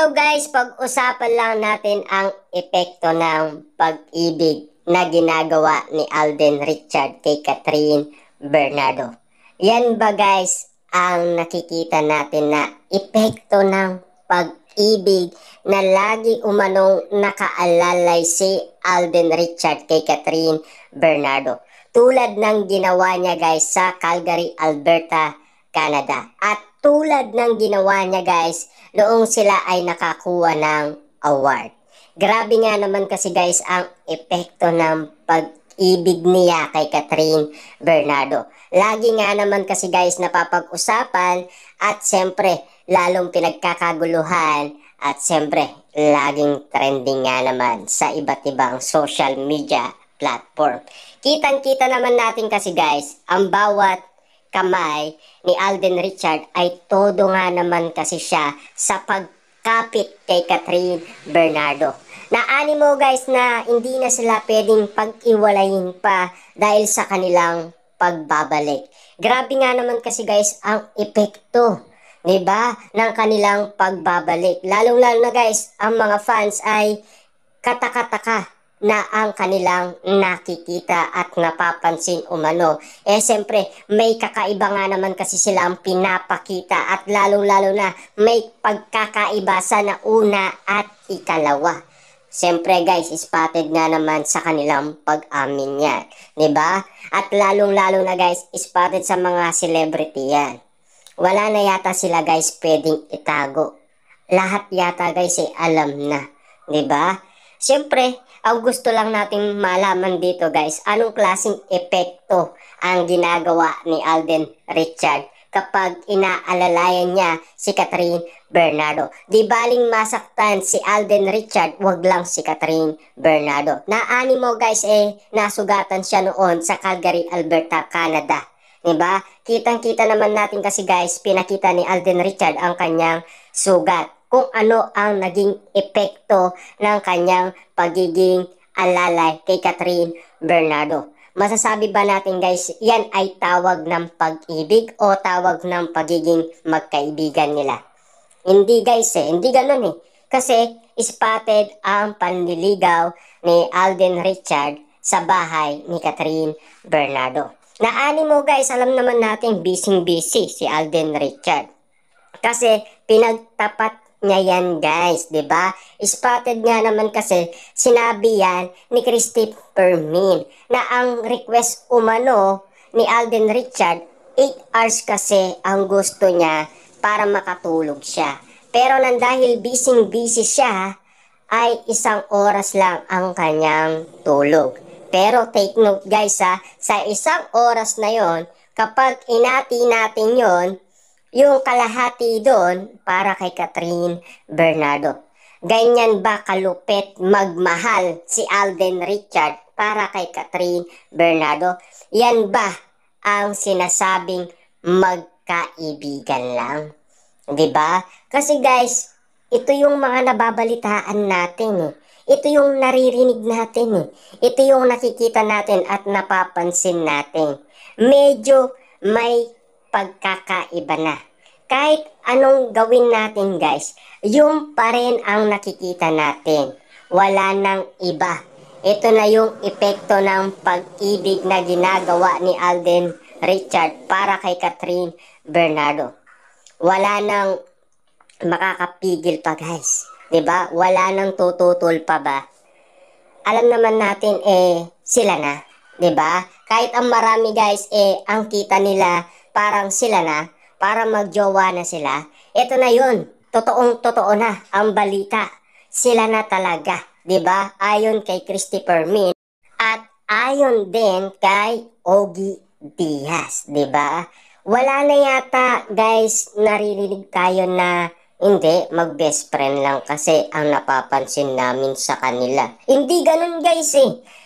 So guys, pag-usapan lang natin ang epekto ng pag-ibig na ginagawa ni Alden Richard kay Catherine Bernardo. Yan ba guys ang nakikita natin na epekto ng pag-ibig na lagi umanong nakaalalay si Alden Richard kay Catherine Bernardo. Tulad ng ginawa niya guys sa Calgary, Alberta, Canada. At tulad ng ginawa niya guys noong sila ay nakakuha ng award. Grabe nga naman kasi guys ang epekto ng pag-ibig niya kay Catherine Bernardo. Lagi nga naman kasi guys napapag-usapan at siyempre lalong pinagkakaguluhan at siyempre laging trending nga naman sa iba't ibang social media platform. Kitang-kita naman natin kasi guys ang bawat kamay ni Alden Richard ay todo nga naman kasi siya sa pagkapit kay Catherine Bernardo. Naani mo guys na hindi na sila pwedeng pag-iwalayin pa dahil sa kanilang pagbabalik. Grabe nga naman kasi guys ang epekto, 'di ba, ng kanilang pagbabalik. Lalong-lalo na guys, ang mga fans ay kataka-taka na ang kanilang nakikita at napapansin umano. Siyempre, may kakaiba nga naman kasi sila ang pinapakita at lalong-lalo na may pagkakaiba sa nauna at ikalawa. Siyempre guys, spotted nga naman sa kanilang pag-amin yan. 'Di ba? At lalong-lalo na guys, spotted sa mga celebrity yan. Wala na yata sila guys pwedeng itago. Lahat yata guys ay alam na. 'Di ba? Siyempre, ang gusto lang nating malaman dito guys, anong klaseng epekto ang ginagawa ni Alden Richard kapag inaalalayan niya si Catherine Bernardo. Di baling masaktan si Alden Richard, wag lang si Catherine Bernardo. Naani mo guys nasugatan siya noon sa Calgary, Alberta, Canada. Diba? Kitang-kita naman natin kasi guys, pinakita ni Alden Richard ang kanyang sugat. Kung ano ang naging epekto ng kanyang pagiging alalay kay Catherine Bernardo. Masasabi ba natin guys, yan ay tawag ng pag-ibig o tawag ng pagiging magkaibigan nila? Hindi guys hindi ganun Kasi spotted ang panliligaw ni Alden Richard sa bahay ni Catherine Bernardo. Naani mo guys, alam naman natin busy si Alden Richard. Kasi pinagtapat niya yan guys, 'di ba? Spotted nga naman kasi sinabi yan ni Christopher Min na ang request umano ni Alden Richard 8 hours kasi ang gusto niya para makatulog siya. Pero nang dahil busy siya ay 1 oras lang ang kanyang tulog. Pero take note guys sa 1 oras na yon, kapag inati natin yon, yung kalahati doon para kay Catherine Bernardo. Ganyan ba kalupit magmahal si Alden Richard para kay Catherine Bernardo? Yan ba ang sinasabing magkaibigan lang? 'Di ba? Kasi guys, ito yung mga nababalitaan natin Ito yung naririnig natin Ito yung nakikita natin at napapansin natin. Medyo may pagkakaiba na. Kahit anong gawin natin guys, yung pa rin ang nakikita natin. Wala nang iba. Ito na yung epekto ng pag-ibig na ginagawa ni Alden Richard para kay Catherine Bernardo. Wala nang makakapigil pa guys. 'Di ba? Wala nang tututol pa ba? Alam naman natin sila na, 'di ba? Kahit ang marami guys ang kita nila parang sila na, para magjowa na sila. Ito na 'yun. Totoo na ang balita. Sila na talaga, 'di ba? Ayon kay Christopher Min at ayon din kay Ogie Diaz, 'di ba? Wala na yata guys naririnig tayo na hindi, mag-best friend lang kasi ang napapansin namin sa kanila. Hindi ganun guys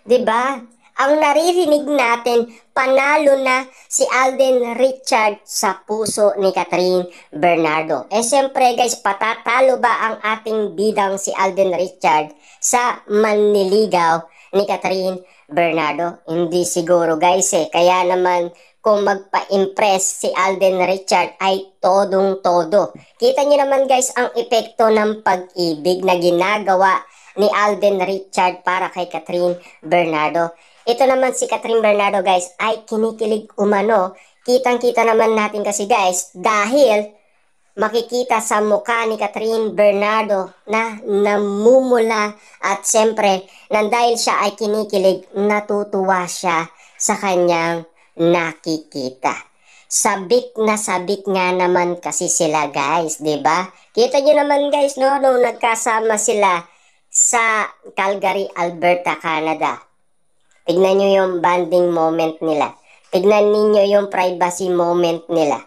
'di ba? Ang naririnig natin, panalo na si Alden Richard sa puso ni Catherine Bernardo. Siyempre guys, patatalo ba ang ating bidang si Alden Richard sa manliligaw ni Catherine Bernardo? Hindi siguro guys Kaya naman kung magpa-impress si Alden Richard ay todong-todo. Kita niyo naman guys ang epekto ng pag-ibig na ginagawa ni Alden Richard para kay Catherine Bernardo. Ito naman si Catherine Bernardo guys ay kinikilig umano. Kitang-kita naman natin kasi guys dahil makikita sa mukha ni Catherine Bernardo na namumula at siyempre nang dahil siya ay kinikilig, natutuwa siya sa kanyang nakikita. Sabik na sabik nga naman kasi sila guys, 'di ba? Kita niyo naman guys no, nung nagkasama sila sa Calgary, Alberta, Canada. Tignan niyo yung bonding moment nila. Tignan niyo yung privacy moment nila.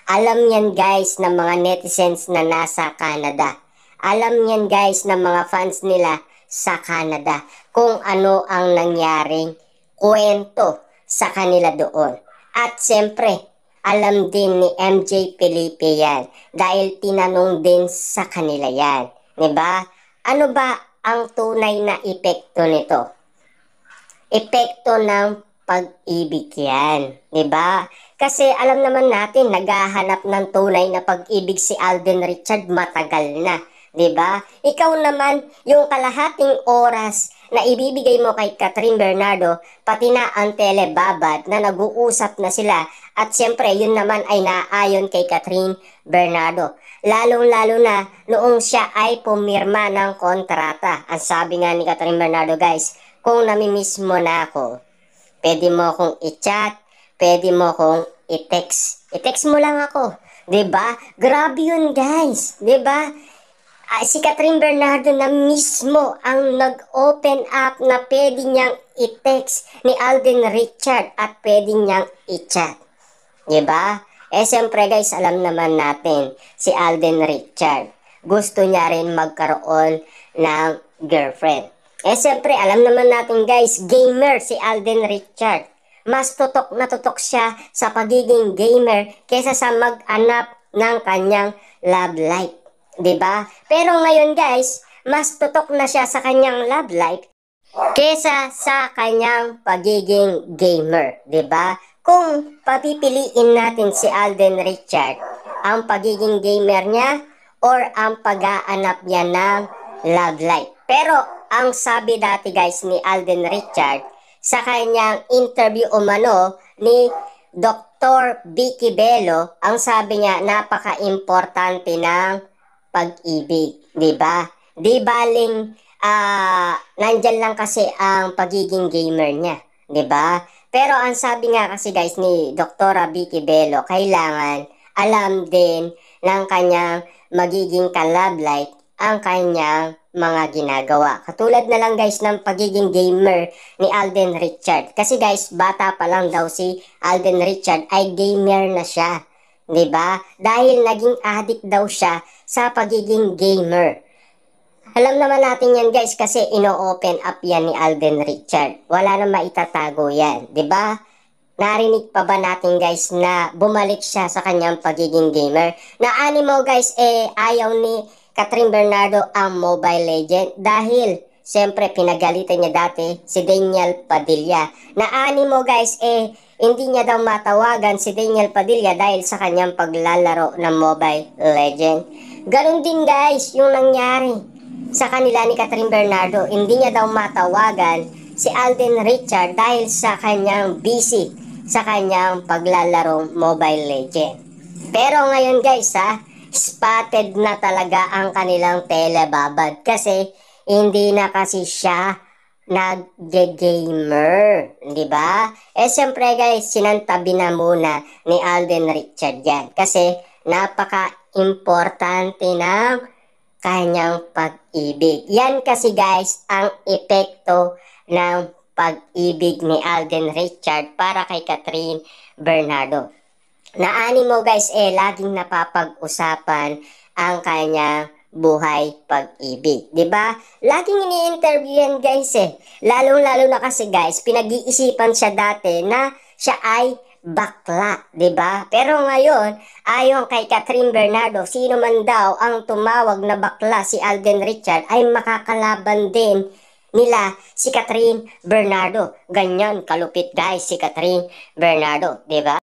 Alam yan guys ng mga netizens na nasa Canada. Alam yan guys ng mga fans nila sa Canada kung ano ang nangyaring kwento sa kanila doon. At siyempre, alam din ni MJ Felipe yan dahil tinanong din sa kanila yan. Diba? Ano ba ang tunay na epekto nito? Epekto ng pag-ibig yan. Diba? Kasi alam naman natin, naghahanap ng tunay na pag-ibig si Alden Richard matagal na. 'Di ba? Ikaw naman, yung kalahating oras na ibibigay mo kay Catherine Bernardo, pati na ang telebabad na nag-uusap na sila. At siyempre, yun naman ay naayon kay Catherine Bernardo. Lalong-lalo na noong siya ay pumirma ng kontrata. Ang sabi nga ni Catherine Bernardo guys, kung namimiss mo na ako, pwede mo akong i-chat, pwede mo akong i-text. I-text mo lang ako. 'Di ba? Grabe yun, guys. 'Di ba? Si Catherine Bernardo na mismo ang nag-open up na pwede niyang i-text ni Alden Richard at pwede niyang i-chat. 'Di ba? Siyempre guys, alam naman natin si Alden Richard. Gusto niya rin magkaroon ng girlfriend. Siyempre, alam naman natin guys, gamer si Alden Richard. Mas tutok na tutok siya sa pagiging gamer kaysa sa mag-anap ng kanyang love life. 'Di ba? Pero ngayon guys, mas tutok na siya sa kanyang love life kaysa sa kanyang pagiging gamer. 'Di ba? Kung papipiliin natin si Alden Richard, ang pagiging gamer niya or ang pag-aanap niya ng love life. Pero ang sabi dati guys ni Alden Richard, sa kanyang interview umano ni Dr. Vicky Bello, ang sabi niya, napaka-importante ng pag-ibig, 'di ba? Di baling nandyan lang kasi ang pagiging gamer niya, 'di ba? Pero ang sabi nga kasi guys ni Dr. Vicky Bello, kailangan alam din ng kanyang magiging ka-love life ang kanyang mga ginagawa. Katulad na lang guys ng pagiging gamer ni Alden Richard. Kasi guys, bata pa lang daw si Alden Richard ay gamer na siya. 'Di ba? Dahil naging addict daw siya sa pagiging gamer. Alam naman natin yan guys kasi ino-open up yan ni Alden Richard. Wala na maitatago yan. 'Di ba? Narinig pa ba natin guys na bumalik siya sa kanyang pagiging gamer? Na animo guys ayaw ni Catherine Bernardo ang Mobile Legend dahil siyempre pinagalitan niya dati si Daniel Padilla. Naani mo guys hindi niya daw matawagan si Daniel Padilla dahil sa kanyang paglalaro ng Mobile Legend. Ganon din guys yung nangyari sa kanila ni Catherine Bernardo. Hindi niya daw matawagan si Alden Richard dahil sa kanyang busy sa kanyang paglalaro Mobile Legend. Pero ngayon guys spotted na talaga ang kanilang telebabad kasi hindi na kasi siya nag-gamer, di ba? Siyempre guys, sinantabi na muna ni Alden Richard yan kasi napaka-importante ng kanyang pag-ibig. Yan kasi guys ang epekto ng pag-ibig ni Alden Richard para kay Catherine Bernardo. Naani mo guys laging napapag-usapan ang kanyang buhay pag-ibig, 'di ba? Laging ini-interview yan guys Lalong-lalo na kasi guys, pinag-iisipan siya dati na siya ay bakla, 'di ba? Pero ngayon, ayon kay Catherine Bernardo, sino man daw ang tumawag na bakla si Alden Richard ay makakalaban din nila si Catherine Bernardo. Ganyan kalupit guys si Catherine Bernardo, 'di ba?